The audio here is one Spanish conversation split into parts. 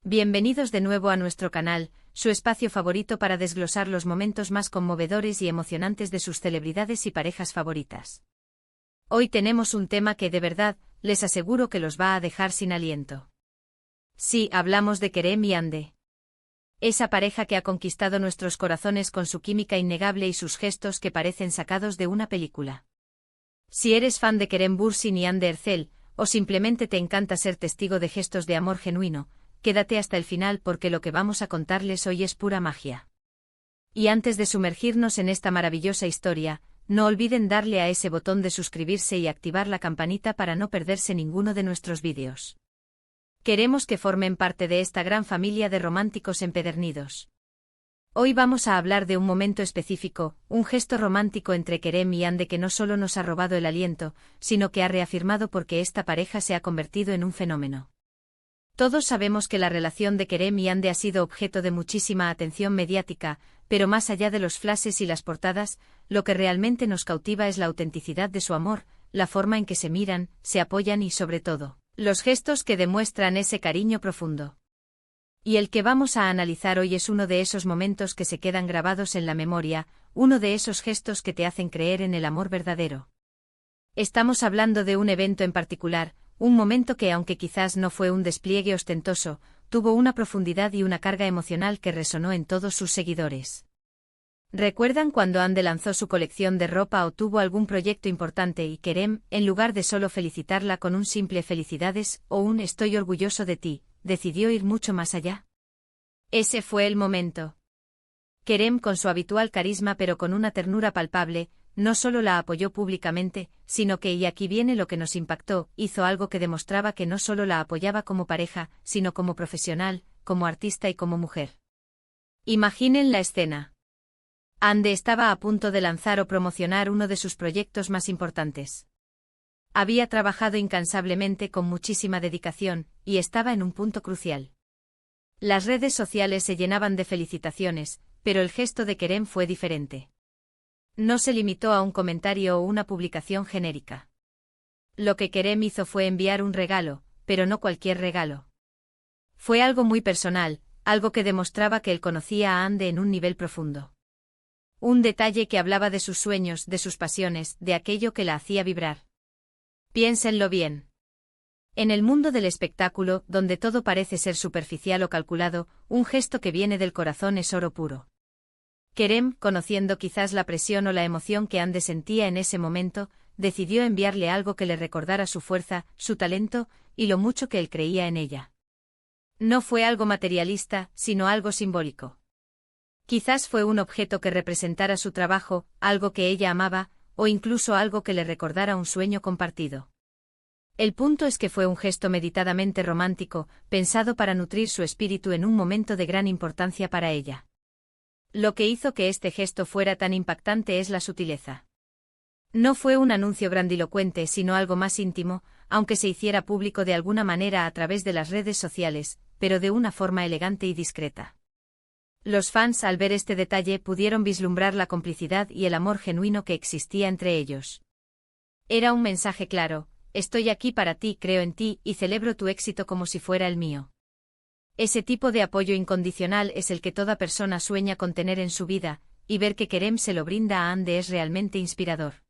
Bienvenidos de nuevo a nuestro canal, su espacio favorito para desglosar los momentos más conmovedores y emocionantes de sus celebridades y parejas favoritas. Hoy tenemos un tema que de verdad, les aseguro que los va a dejar sin aliento. Sí, hablamos de Kerem y Hande. Esa pareja que ha conquistado nuestros corazones con su química innegable y sus gestos que parecen sacados de una película. Si eres fan de Kerem Bürsin y Hande Erçel, o simplemente te encanta ser testigo de gestos de amor genuino, quédate hasta el final porque lo que vamos a contarles hoy es pura magia. Y antes de sumergirnos en esta maravillosa historia, no olviden darle a ese botón de suscribirse y activar la campanita para no perderse ninguno de nuestros vídeos. Queremos que formen parte de esta gran familia de románticos empedernidos. Hoy vamos a hablar de un momento específico, un gesto romántico entre Kerem y Hande que no solo nos ha robado el aliento, sino que ha reafirmado por qué esta pareja se ha convertido en un fenómeno. Todos sabemos que la relación de Kerem y Hande ha sido objeto de muchísima atención mediática, pero más allá de los flashes y las portadas, lo que realmente nos cautiva es la autenticidad de su amor, la forma en que se miran, se apoyan y sobre todo, los gestos que demuestran ese cariño profundo. Y el que vamos a analizar hoy es uno de esos momentos que se quedan grabados en la memoria, uno de esos gestos que te hacen creer en el amor verdadero. Estamos hablando de un evento en particular, un momento que aunque quizás no fue un despliegue ostentoso, tuvo una profundidad y una carga emocional que resonó en todos sus seguidores. ¿Recuerdan cuando Hande lanzó su colección de ropa o tuvo algún proyecto importante y Kerem, en lugar de solo felicitarla con un simple felicidades o un estoy orgulloso de ti, decidió ir mucho más allá? Ese fue el momento. Kerem, con su habitual carisma pero con una ternura palpable, no solo la apoyó públicamente, sino que, y aquí viene lo que nos impactó, hizo algo que demostraba que no solo la apoyaba como pareja, sino como profesional, como artista y como mujer. Imaginen la escena. Hande estaba a punto de lanzar o promocionar uno de sus proyectos más importantes. Había trabajado incansablemente con muchísima dedicación, y estaba en un punto crucial. Las redes sociales se llenaban de felicitaciones, pero el gesto de Kerem fue diferente. No se limitó a un comentario o una publicación genérica. Lo que Kerem hizo fue enviar un regalo, pero no cualquier regalo. Fue algo muy personal, algo que demostraba que él conocía a Hande en un nivel profundo. Un detalle que hablaba de sus sueños, de sus pasiones, de aquello que la hacía vibrar. Piénsenlo bien. En el mundo del espectáculo, donde todo parece ser superficial o calculado, un gesto que viene del corazón es oro puro. Kerem, conociendo quizás la presión o la emoción que Hande sentía en ese momento, decidió enviarle algo que le recordara su fuerza, su talento, y lo mucho que él creía en ella. No fue algo materialista, sino algo simbólico. Quizás fue un objeto que representara su trabajo, algo que ella amaba, o incluso algo que le recordara un sueño compartido. El punto es que fue un gesto meditadamente romántico, pensado para nutrir su espíritu en un momento de gran importancia para ella. Lo que hizo que este gesto fuera tan impactante es la sutileza. No fue un anuncio grandilocuente sino algo más íntimo, aunque se hiciera público de alguna manera a través de las redes sociales, pero de una forma elegante y discreta. Los fans al ver este detalle pudieron vislumbrar la complicidad y el amor genuino que existía entre ellos. Era un mensaje claro: estoy aquí para ti, creo en ti y celebro tu éxito como si fuera el mío. Ese tipo de apoyo incondicional es el que toda persona sueña con tener en su vida, y ver que Kerem se lo brinda a Hande es realmente inspirador.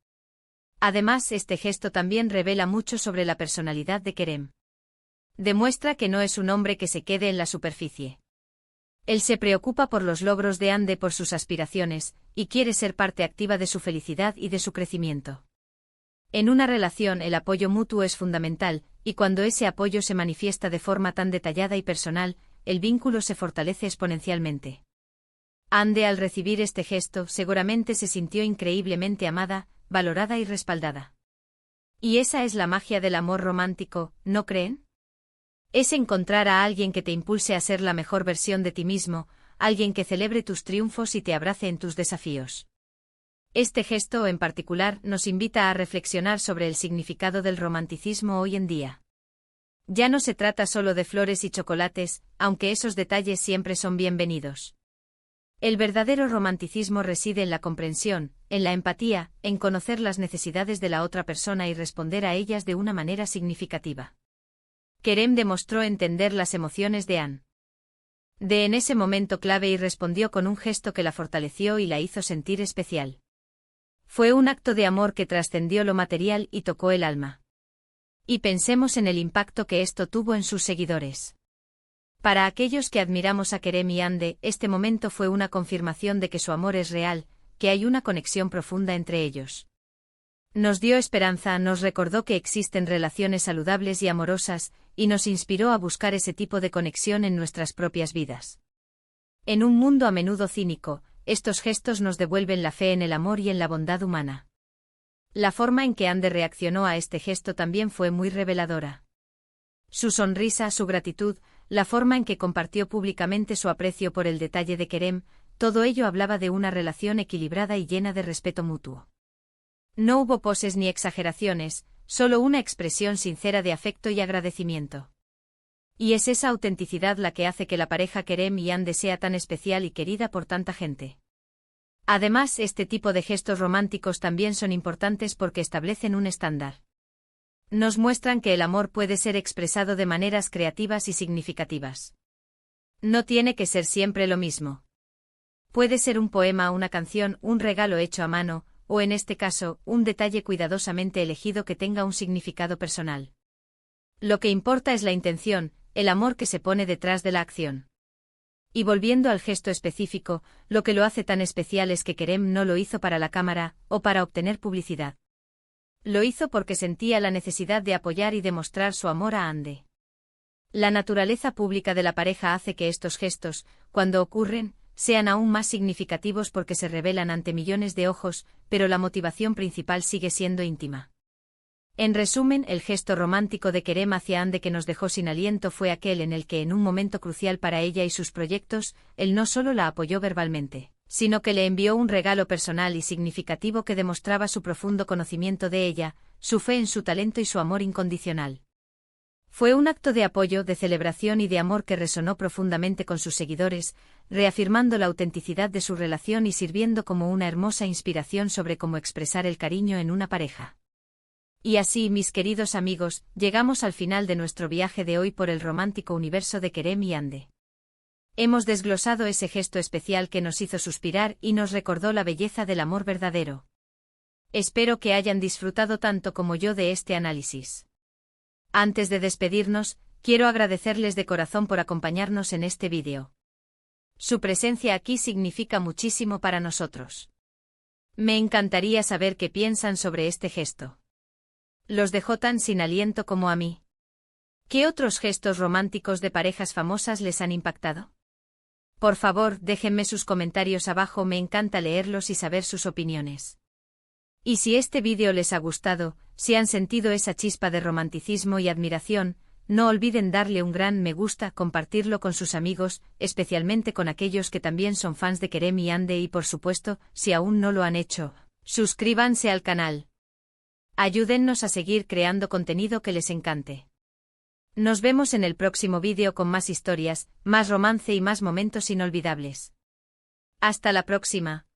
Además, este gesto también revela mucho sobre la personalidad de Kerem. Demuestra que no es un hombre que se quede en la superficie. Él se preocupa por los logros de Hande, por sus aspiraciones, y quiere ser parte activa de su felicidad y de su crecimiento. En una relación el apoyo mutuo es fundamental, y cuando ese apoyo se manifiesta de forma tan detallada y personal, el vínculo se fortalece exponencialmente. Hande, al recibir este gesto, seguramente se sintió increíblemente amada, valorada y respaldada. Y esa es la magia del amor romántico, ¿no creen? Es encontrar a alguien que te impulse a ser la mejor versión de ti mismo, alguien que celebre tus triunfos y te abrace en tus desafíos. Este gesto en particular nos invita a reflexionar sobre el significado del romanticismo hoy en día. Ya no se trata solo de flores y chocolates, aunque esos detalles siempre son bienvenidos. El verdadero romanticismo reside en la comprensión, en la empatía, en conocer las necesidades de la otra persona y responder a ellas de una manera significativa. Kerem demostró entender las emociones de Hande. De en ese momento clave y respondió con un gesto que la fortaleció y la hizo sentir especial. Fue un acto de amor que trascendió lo material y tocó el alma. Y pensemos en el impacto que esto tuvo en sus seguidores. Para aquellos que admiramos a Kerem y Hande, este momento fue una confirmación de que su amor es real, que hay una conexión profunda entre ellos. Nos dio esperanza, nos recordó que existen relaciones saludables y amorosas, y nos inspiró a buscar ese tipo de conexión en nuestras propias vidas. En un mundo a menudo cínico, estos gestos nos devuelven la fe en el amor y en la bondad humana. La forma en que Hande reaccionó a este gesto también fue muy reveladora. Su sonrisa, su gratitud, la forma en que compartió públicamente su aprecio por el detalle de Kerem, todo ello hablaba de una relación equilibrada y llena de respeto mutuo. No hubo poses ni exageraciones, solo una expresión sincera de afecto y agradecimiento. Y es esa autenticidad la que hace que la pareja Kerem y Hande sea tan especial y querida por tanta gente. Además, este tipo de gestos románticos también son importantes porque establecen un estándar. Nos muestran que el amor puede ser expresado de maneras creativas y significativas. No tiene que ser siempre lo mismo. Puede ser un poema, una canción, un regalo hecho a mano, o en este caso, un detalle cuidadosamente elegido que tenga un significado personal. Lo que importa es la intención, el amor que se pone detrás de la acción. Y volviendo al gesto específico, lo que lo hace tan especial es que Kerem no lo hizo para la cámara, o para obtener publicidad. Lo hizo porque sentía la necesidad de apoyar y demostrar su amor a Hande. La naturaleza pública de la pareja hace que estos gestos, cuando ocurren, sean aún más significativos porque se revelan ante millones de ojos, pero la motivación principal sigue siendo íntima. En resumen, el gesto romántico de Kerem hacia Hande que nos dejó sin aliento fue aquel en el que en un momento crucial para ella y sus proyectos, él no solo la apoyó verbalmente, sino que le envió un regalo personal y significativo que demostraba su profundo conocimiento de ella, su fe en su talento y su amor incondicional. Fue un acto de apoyo, de celebración y de amor que resonó profundamente con sus seguidores, reafirmando la autenticidad de su relación y sirviendo como una hermosa inspiración sobre cómo expresar el cariño en una pareja. Y así, mis queridos amigos, llegamos al final de nuestro viaje de hoy por el romántico universo de Kerem y Hande. Hemos desglosado ese gesto especial que nos hizo suspirar y nos recordó la belleza del amor verdadero. Espero que hayan disfrutado tanto como yo de este análisis. Antes de despedirnos, quiero agradecerles de corazón por acompañarnos en este vídeo. Su presencia aquí significa muchísimo para nosotros. Me encantaría saber qué piensan sobre este gesto. ¿Los dejó tan sin aliento como a mí? ¿Qué otros gestos románticos de parejas famosas les han impactado? Por favor, déjenme sus comentarios abajo, me encanta leerlos y saber sus opiniones. Y si este vídeo les ha gustado, si han sentido esa chispa de romanticismo y admiración, no olviden darle un gran me gusta, compartirlo con sus amigos, especialmente con aquellos que también son fans de Kerem y Hande y por supuesto, si aún no lo han hecho, suscríbanse al canal. Ayúdennos a seguir creando contenido que les encante. Nos vemos en el próximo vídeo con más historias, más romance y más momentos inolvidables. Hasta la próxima.